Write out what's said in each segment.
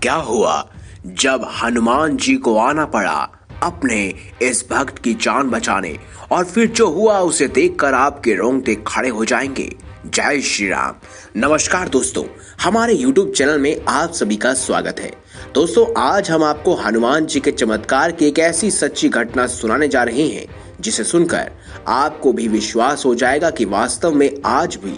क्या हुआ जब हनुमान जी को आना पड़ा अपने इस भक्त की जान बचाने, और फिर जो हुआ उसे देखकर आपके रोंगटे खड़े हो जाएंगे। जय श्री राम। नमस्कार दोस्तों, हमारे YouTube चैनल में आप सभी का स्वागत है। दोस्तों, आज हम आपको हनुमान जी के चमत्कार की एक ऐसी सच्ची घटना सुनाने जा रहे हैं जिसे सुनकर आपको भी विश्वास हो जाएगा कि वास्तव में आज भी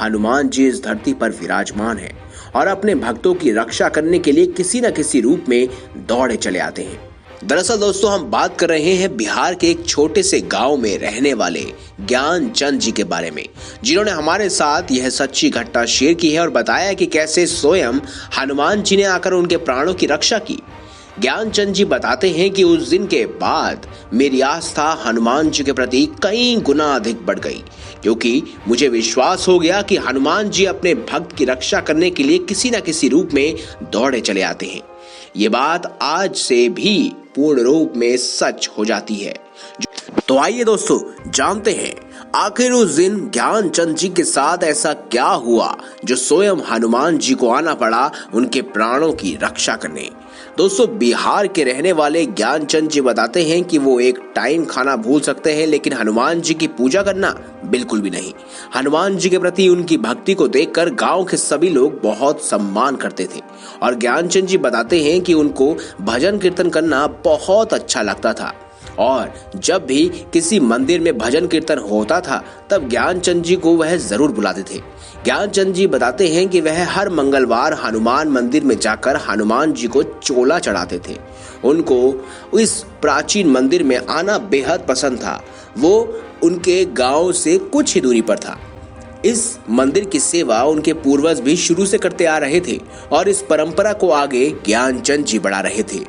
हनुमान जी इस धरती पर विराजमान है और अपने भक्तों की रक्षा करने के लिए किसी न किसी रूप में दौड़े चले आते हैं। दरअसल दोस्तों, हम बात कर रहे हैं बिहार के एक छोटे से गांव में रहने वाले ज्ञानचंद जी के बारे में, जिन्होंने हमारे साथ यह सच्ची घटना शेयर की है और बताया कि कैसे स्वयं हनुमान जी ने आकर उनके प्राणों की रक्षा की। ज्ञानचंद जी बताते हैं कि उस दिन के बाद मेरी आस्था हनुमान जी के प्रति कई गुना अधिक बढ़ गई, क्योंकि मुझे विश्वास हो गया कि हनुमान जी अपने भक्त की रक्षा करने के लिए किसी न किसी रूप में दौड़े चले आते हैं। ये बात आज से भी पूर्ण रूप में सच हो जाती है। तो आइए दोस्तों, जानते हैं आखिर उस दिन ज्ञानचंद जी के साथ ऐसा क्या हुआ जो स्वयं हनुमान जी को आना पड़ा उनके प्राणों की रक्षा करने। दोस्तों, बिहार के रहने वाले ज्ञानचंद जी बताते हैं कि वो एक टाइम खाना भूल सकते हैं, लेकिन हनुमान जी की पूजा करना बिल्कुल भी नहीं। हनुमान जी के प्रति उनकी भक्ति को देखकर गांव के सभी लोग बहुत सम्मान करते थे और ज्ञानचंद जी बताते हैं कि उनको भजन कीर्तन करना बहुत अच्छा लगता था और जब भी किसी मंदिर में भजन कीर्तन होता था तब ज्ञानचंद जी को वह जरूर बुलाते थे। ज्ञानचंद जी बताते हैं कि वह हर मंगलवार हनुमान मंदिर में जाकर हनुमान जी को चोला चढ़ाते थे। उनको इस प्राचीन मंदिर में आना बेहद पसंद था। वो उनके गांव से कुछ ही दूरी पर था। इस मंदिर की सेवा उनके पूर्वज भी शुरू से करते आ रहे थे और इस परंपरा को आगे ज्ञानचंद जी बढ़ा रहे थे।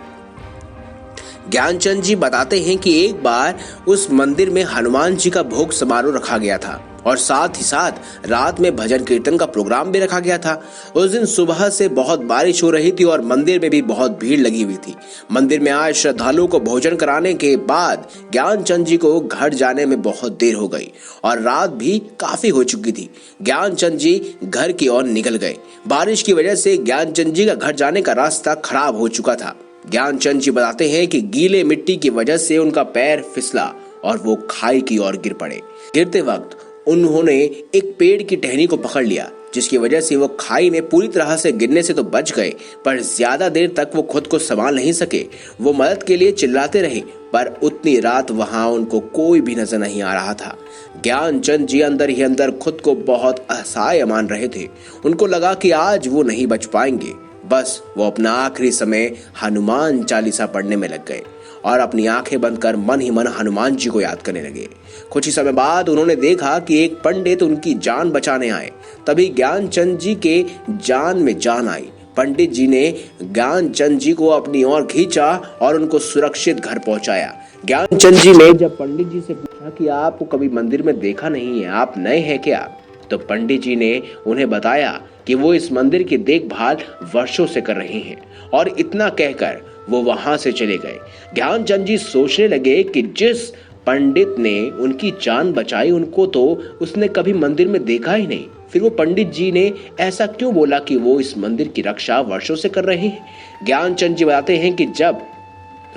ज्ञानचंद जी बताते हैं कि एक बार उस मंदिर में हनुमान जी का भोग समारोह रखा गया था और साथ ही साथ रात में भजन कीर्तन का प्रोग्राम भी रखा गया था। उस दिन सुबह से बहुत बारिश हो रही थी और मंदिर में भी बहुत भीड़ लगी हुई थी। मंदिर में आए श्रद्धालुओं को भोजन कराने के बाद ज्ञानचंद जी को घर जाने में बहुत देर हो गई और रात भी काफी हो चुकी थी। ज्ञानचंद जी घर की ओर निकल गए। बारिश की वजह से ज्ञानचंद जी का घर जाने का रास्ता खराब हो चुका था। ज्ञानचंद जी बताते हैं कि गीले मिट्टी की वजह से उनका पैर फिसला और वो खाई की ओर गिर पड़े। गिरते वक्त उन्होंने एक पेड़ की टहनी को पकड़ लिया, जिसकी वजह से वो खाई में पूरी तरह से गिरने से तो बच गए, पर ज्यादा देर तक वो खुद को संभाल नहीं सके। वो मदद के लिए चिल्लाते रहे, पर उतनी रात वहां उनको कोई भी नजर नहीं आ रहा था। ज्ञानचंद जी अंदर ही अंदर खुद को बहुत असहाय मान रहे थे। उनको लगा कि आज वो नहीं बच पाएंगे। बस वो अपना आखिरी समय हनुमान चालीसा पढ़ने में लग गए और अपनी आंखें बंद कर मन ही मन हनुमान जी को याद करने लगे। कुछ ही समय बाद उन्होंने देखा कि एक पंडित उनकी जान बचाने आए। तभी ज्ञानचंद जी के जान में जान आई। पंडित जी ने ज्ञानचंद जी को अपनी ओर खींचा और उनको सुरक्षित घर पहुंचाया। ज्ञानचंद जी ने जब पंडित जी से पूछा कि आपको कभी मंदिर में देखा नहीं है, आप नए हैं क्या, तो पंडित जी ने उन्हें बताया कि वो इस मंदिर की देखभाल वर्षों से कर रहे हैं और इतना कहकर वो वहां से चले गए। ज्ञानचंद जी सोचने लगे कि जिस पंडित ने उनकी जान बचाई उनको तो उसने कभी मंदिर में देखा ही नहीं, फिर वो पंडित जी ने ऐसा क्यों बोला कि वो इस मंदिर की रक्षा वर्षों से कर रहे हैं। ज्ञानचंद जी बताते हैं कि जब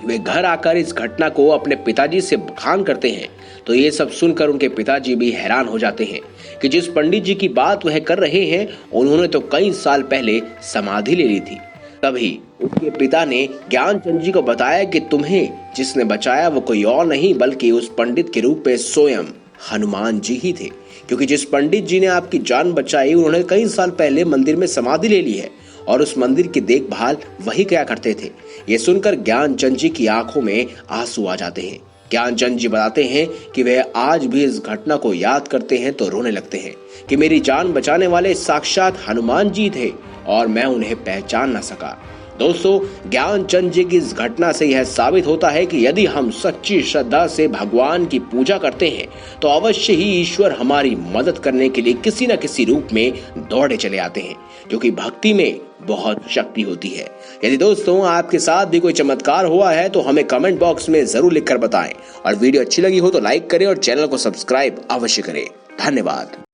वे घर आकर इस घटना को अपने पिताजी से बखान करते हैं तो ये सब सुनकर उनके पिताजी भी हैरान हो जाते हैं कि जिस पंडित जी की बात वह कर रहे हैं उन्होंने तो कई साल पहले समाधि ले ली थी। तभी उनके पिता ने ज्ञानचंद जी को बताया कि तुम्हें जिसने बचाया वो कोई और नहीं बल्कि उस पंडित के रूप में स्वयं हनुमान जी ही थे, क्योंकि जिस पंडित जी ने आपकी जान बचाई उन्होंने कई साल पहले मंदिर में समाधि ले ली है और उस मंदिर की देखभाल वही किया करते थे। ये सुनकर ज्ञानचंद जी की आंखों में आंसू आ जाते हैं। ज्ञानचंद जी बताते हैं कि वे आज भी इस घटना को याद करते हैं तो रोने लगते हैं कि मेरी जान बचाने वाले साक्षात हनुमान जी थे और मैं उन्हें पहचान न सका। दोस्तों, ज्ञानचंद जी की इस घटना से यह साबित होता है कि यदि हम सच्ची श्रद्धा से भगवान की पूजा करते हैं तो अवश्य ही ईश्वर हमारी मदद करने के लिए किसी न किसी रूप में दौड़े चले आते हैं, क्योंकि भक्ति में बहुत शक्ति होती है। यदि दोस्तों आपके साथ भी कोई चमत्कार हुआ है तो हमें कमेंट बॉक्स में जरूर लिखकर बताएं और वीडियो अच्छी लगी हो तो लाइक करें और चैनल को सब्सक्राइब अवश्य करें। धन्यवाद।